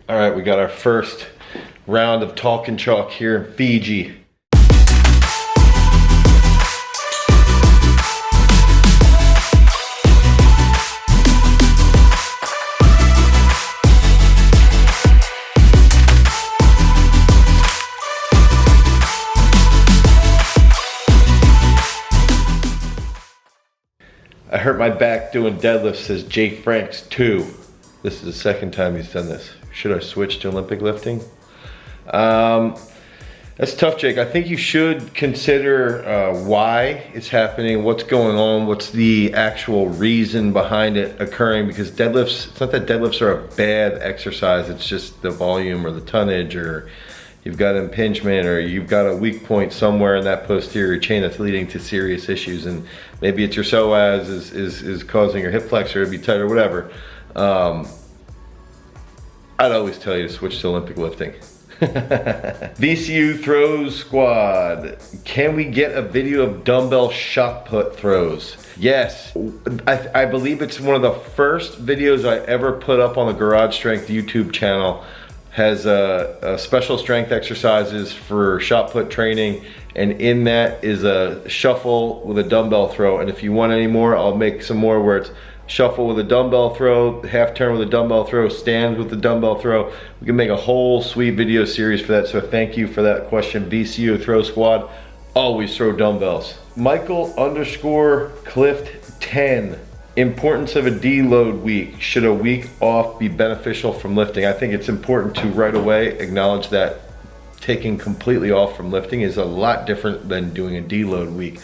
All right, we got our first round of talk and chalk here in Fiji. I hurt my back doing deadlifts, says Jay Franks 2. This is the second time he's done this. Should I switch to Olympic lifting? That's tough, Jake. I think you should consider why it's happening, what's going on, what's the actual reason behind it occurring, because deadlifts, it's not that deadlifts are a bad exercise, it's just the volume or the tonnage, or you've got impingement, or you've got a weak point somewhere in that posterior chain that's leading to serious issues, and maybe it's your psoas is causing your hip flexor to be tight or whatever. I'd always tell you to switch to Olympic lifting. VCU throws squad. Can we get a video of dumbbell shot put throws? Yes, I believe it's one of the first videos I ever put up on the Garage Strength YouTube channel. Has special strength exercises for shot put training, and in that is a shuffle with a dumbbell throw. And if you want any more, I'll make some more where it's shuffle with a dumbbell throw, half turn with a dumbbell throw, stand with the dumbbell throw. We can make a whole sweet video series for that, so thank you for that question. VCU throw squad, always throw dumbbells. Michael_Clift10. Importance of a deload week. Should a week off be beneficial from lifting? I think it's important to right away acknowledge that taking completely off from lifting is a lot different than doing a deload week.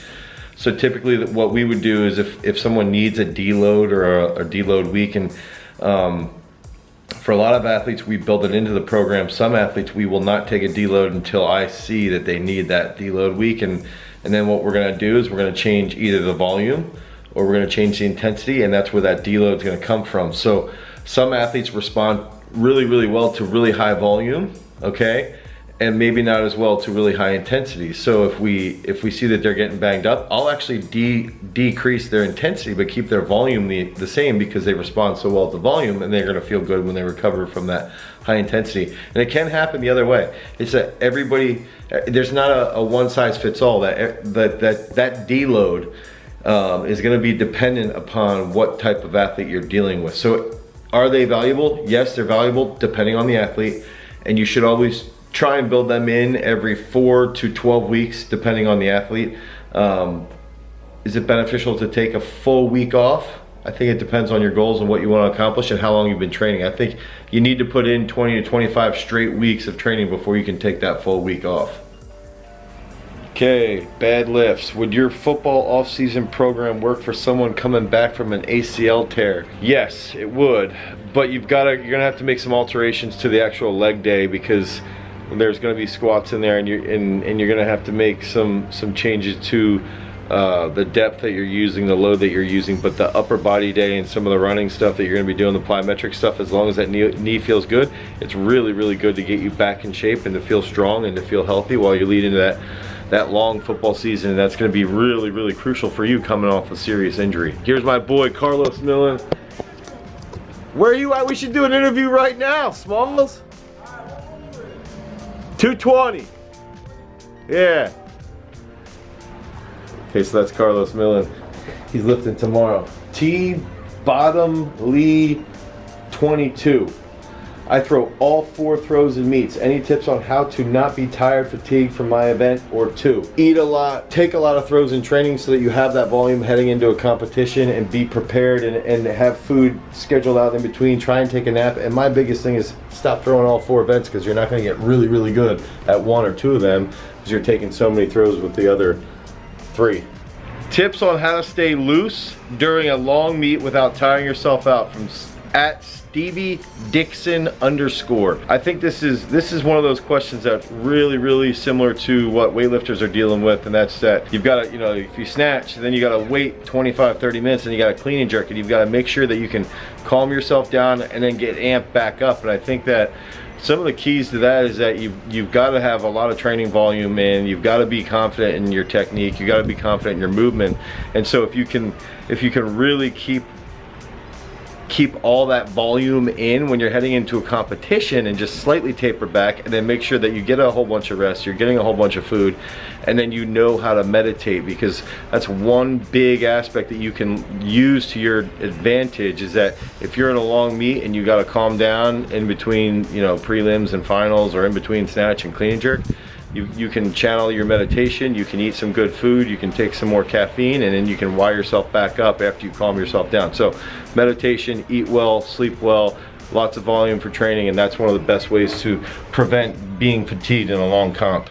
So typically what we would do is if someone needs a deload or a deload week, and for a lot of athletes we build it into the program. Some athletes we will not take a deload until I see that they need that deload week, and then what we're gonna do is we're gonna change either the volume or we're gonna change the intensity, and that's where that deload is gonna come from. So some athletes respond really, really well to really high volume, okay? And maybe not as well to really high intensity. So if we see that they're getting banged up, I'll actually decrease their intensity but keep their volume the same, because they respond so well to volume, and they're gonna feel good when they recover from that high intensity. And it can happen the other way. It's that everybody, there's not a one size fits all. That deload is gonna be dependent upon what type of athlete you're dealing with. So are they valuable? Yes, they're valuable depending on the athlete, and you should always try and build them in every 4 to 12 weeks depending on the athlete. Is it beneficial to take a full week off? I think it depends on your goals and what you want to accomplish and how long you've been training. I think you need to put in 20 to 25 straight weeks of training before you can take that full week off. Okay, bad lifts. Would your football off-season program work for someone coming back from an ACL tear? Yes, it would, but you're gonna have to make some alterations to the actual leg day, because there's going to be squats in there, and you're going to have to make some changes to the depth that you're using, the load that you're using. But the upper body day and some of the running stuff that you're going to be doing, the plyometric stuff, as long as that knee feels good, it's really, really good to get you back in shape and to feel strong and to feel healthy while you lead into that long football season. And that's going to be really, really crucial for you coming off a serious injury. Here's my boy Carlos Millen. Where are you at? We should do an interview right now, Smalls. 220. Yeah. Okay, so that's Carlos Millen. He's lifting tomorrow. T-bottom Lee 22. I throw all 4 throws in meets. Any tips on how to not be tired, fatigued from my event? Or 2, eat a lot, take a lot of throws in training so that you have that volume heading into a competition, and be prepared and have food scheduled out in between. Try and take a nap. And my biggest thing is stop throwing all 4 events, because you're not going to get really, really good at 1 or 2 of them, because you're taking so many throws with the other 3. Tips on how to stay loose during a long meet without tiring yourself out, from @Stevie Dixon _. I think this is one of those questions that's really, really similar to what weightlifters are dealing with, and that's that you've got to, if you snatch, then you got to wait 25-30 minutes, and you got to clean and jerk, and you've got to make sure that you can calm yourself down and then get amped back up. And I think that some of the keys to that is that you've got to have a lot of training volume, and you've got to be confident in your technique. You got to be confident in your movement. And so if you can really keep keep all that volume in when you're heading into a competition and just slightly taper back, and then make sure that you get a whole bunch of rest, you're getting a whole bunch of food, and then you know how to meditate, because that's one big aspect that you can use to your advantage, is that if you're in a long meet and you got to calm down in between, you know, prelims and finals, or in between snatch and clean and jerk, you can channel your meditation, you can eat some good food, you can take some more caffeine, and then you can wire yourself back up after you calm yourself down. So meditation, eat well, sleep well, lots of volume for training, and that's one of the best ways to prevent being fatigued in a long comp.